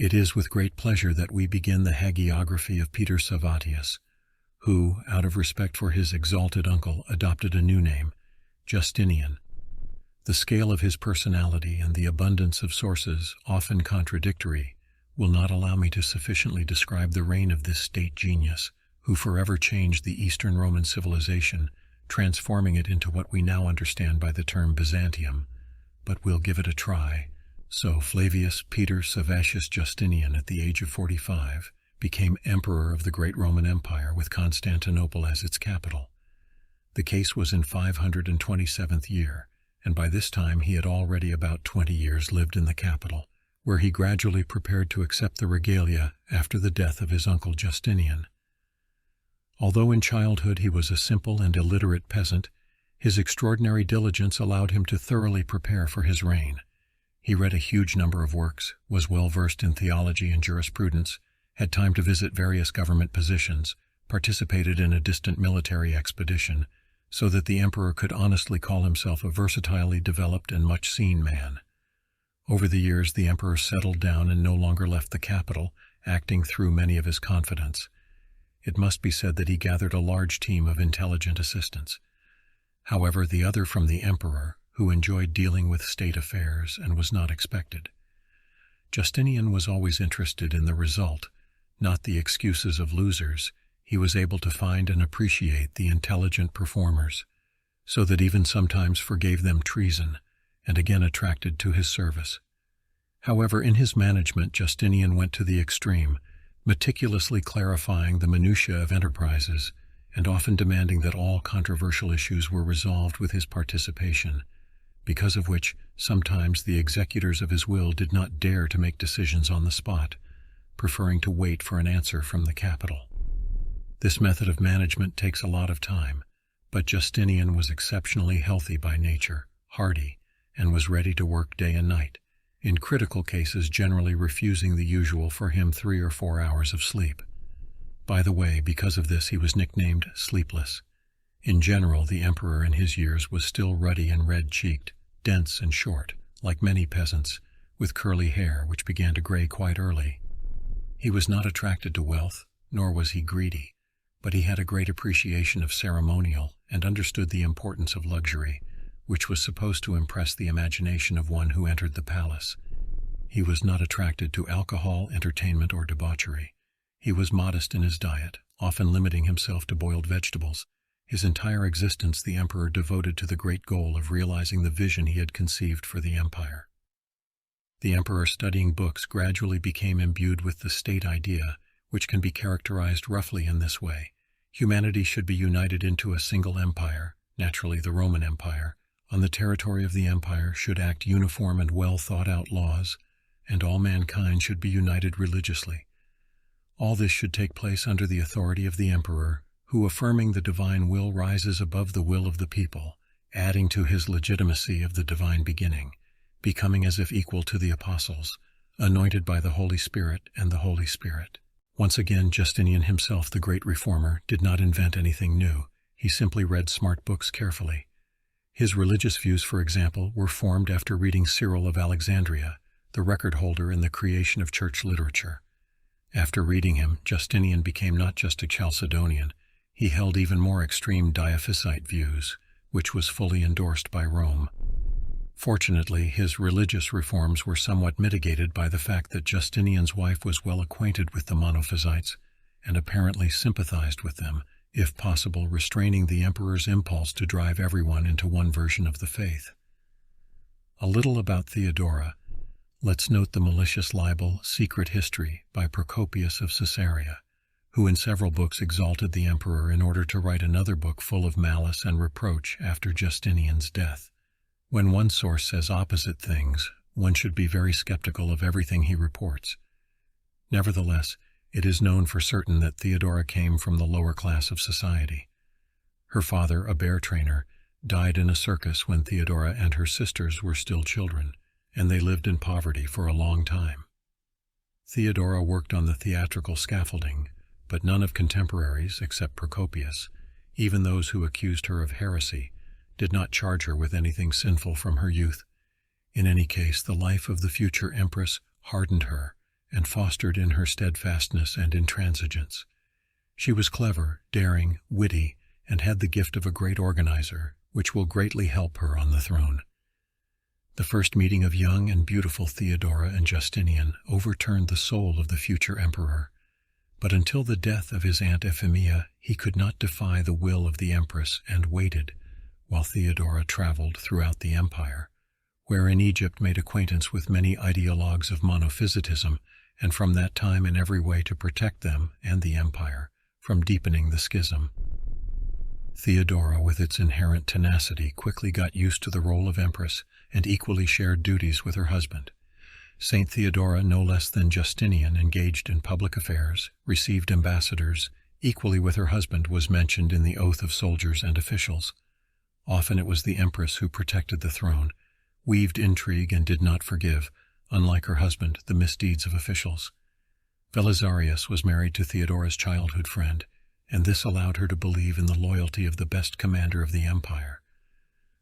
It is with great pleasure that we begin the hagiography of Peter Savatius, who, out of respect for his exalted uncle, adopted a new name, Justinian. The scale of his personality and the abundance of sources, often contradictory, will not allow me to sufficiently describe the reign of this state genius, who forever changed the Eastern Roman civilization, transforming it into what we now understand by the term Byzantium, but we'll give it a try. So Flavius Peter Savatius Justinian, at the age of 45, became emperor of the great Roman Empire with Constantinople as its capital. The case was in 527th year, and by this time he had already about 20 years lived in the capital, where he gradually prepared to accept the regalia after the death of his uncle Justinian. Although in childhood he was a simple and illiterate peasant, his extraordinary diligence allowed him to thoroughly prepare for his reign. He read a huge number of works, was well versed in theology and jurisprudence, had time to visit various government positions, participated in a distant military expedition, so that the emperor could honestly call himself a versatilely developed and much-seen man. Over the years, the emperor settled down and no longer left the capital, acting through many of his confidants. It must be said that he gathered a large team of intelligent assistants. However, the other from the emperor, who enjoyed dealing with state affairs and was not expected. Justinian was always interested in the result, not the excuses of losers. He was able to find and appreciate the intelligent performers, so that even sometimes forgave them treason, and again attracted to his service. However, in his management, Justinian went to the extreme, meticulously clarifying the minutiae of enterprises, and often demanding that all controversial issues were resolved with his participation, because of which sometimes the executors of his will did not dare to make decisions on the spot, preferring to wait for an answer from the capital. This method of management takes a lot of time, but Justinian was exceptionally healthy by nature, hardy, and was ready to work day and night, in critical cases generally refusing the usual for him 3 or 4 hours of sleep. By the way, because of this he was nicknamed Sleepless. In general, the emperor in his years was still ruddy and red-cheeked, dense and short, like many peasants, with curly hair which began to gray quite early. He was not attracted to wealth, nor was he greedy, but he had a great appreciation of ceremonial and understood the importance of luxury, which was supposed to impress the imagination of one who entered the palace. He was not attracted to alcohol, entertainment, or debauchery. He was modest in his diet, often limiting himself to boiled vegetables. His entire existence the emperor devoted to the great goal of realizing the vision he had conceived for the empire. The emperor, studying books, gradually became imbued with the state idea, which can be characterized roughly in this way. Humanity should be united into a single empire, naturally the Roman Empire. On the territory of the empire should act uniform and well-thought-out laws, and all mankind should be united religiously. All this should take place under the authority of the emperor, who, affirming the divine will, rises above the will of the people, adding to his legitimacy of the divine beginning, becoming as if equal to the apostles, anointed by the Holy Spirit and the Holy Spirit. Once again, Justinian himself, the great reformer, did not invent anything new. He simply read smart books carefully. His religious views, for example, were formed after reading Cyril of Alexandria, the record holder in the creation of church literature. After reading him, Justinian became not just a Chalcedonian. He held even more extreme Diophysite views, which was fully endorsed by Rome. Fortunately, his religious reforms were somewhat mitigated by the fact that Justinian's wife was well acquainted with the Monophysites and apparently sympathized with them, if possible restraining the emperor's impulse to drive everyone into one version of the faith. A little about Theodora. Let's note the malicious libel, Secret History, by Procopius of Caesarea, who in several books exalted the emperor in order to write another book full of malice and reproach after Justinian's death. When one source says opposite things, one should be very skeptical of everything he reports. Nevertheless, it is known for certain that Theodora came from the lower class of society. Her father, a bear trainer, died in a circus when Theodora and her sisters were still children, and they lived in poverty for a long time. Theodora worked on the theatrical scaffolding, but none of contemporaries, except Procopius, even those who accused her of heresy, did not charge her with anything sinful from her youth. In any case, the life of the future empress hardened her, and fostered in her steadfastness and intransigence. She was clever, daring, witty, and had the gift of a great organizer, which will greatly help her on the throne. The first meeting of young and beautiful Theodora and Justinian overturned the soul of the future emperor, but until the death of his aunt Euphemia, he could not defy the will of the empress and waited, while Theodora traveled throughout the empire, where in Egypt made acquaintance with many ideologues of monophysitism, and from that time in every way to protect them and the empire from deepening the schism. Theodora, with its inherent tenacity, quickly got used to the role of empress and equally shared duties with her husband. Saint Theodora, no less than Justinian, engaged in public affairs, received ambassadors, equally with her husband was mentioned in the oath of soldiers and officials. Often it was the empress who protected the throne, weaved intrigue and did not forgive, unlike her husband, the misdeeds of officials. Belisarius was married to Theodora's childhood friend, and this allowed her to believe in the loyalty of the best commander of the empire.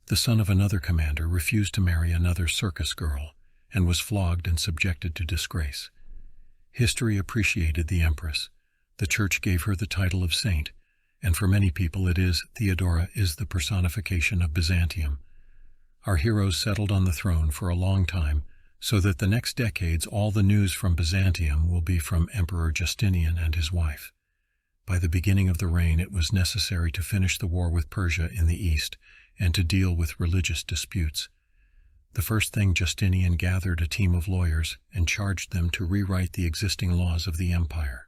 The son of another commander refused to marry another circus girl, and was flogged and subjected to disgrace. History appreciated the empress. The church gave her the title of saint, and for many people Theodora is the personification of Byzantium. Our heroes settled on the throne for a long time, so that the next decades all the news from Byzantium will be from Emperor Justinian and his wife. By the beginning of the reign it was necessary to finish the war with Persia in the east and to deal with religious disputes. The first thing, Justinian gathered a team of lawyers and charged them to rewrite the existing laws of the empire.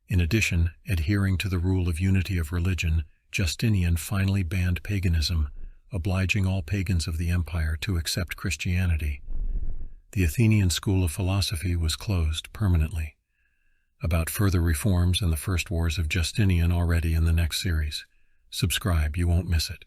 In addition, adhering to the rule of unity of religion, Justinian finally banned paganism, obliging all pagans of the empire to accept Christianity. The Athenian school of philosophy was closed permanently. About further reforms and the first wars of Justinian already in the next series. Subscribe, you won't miss it.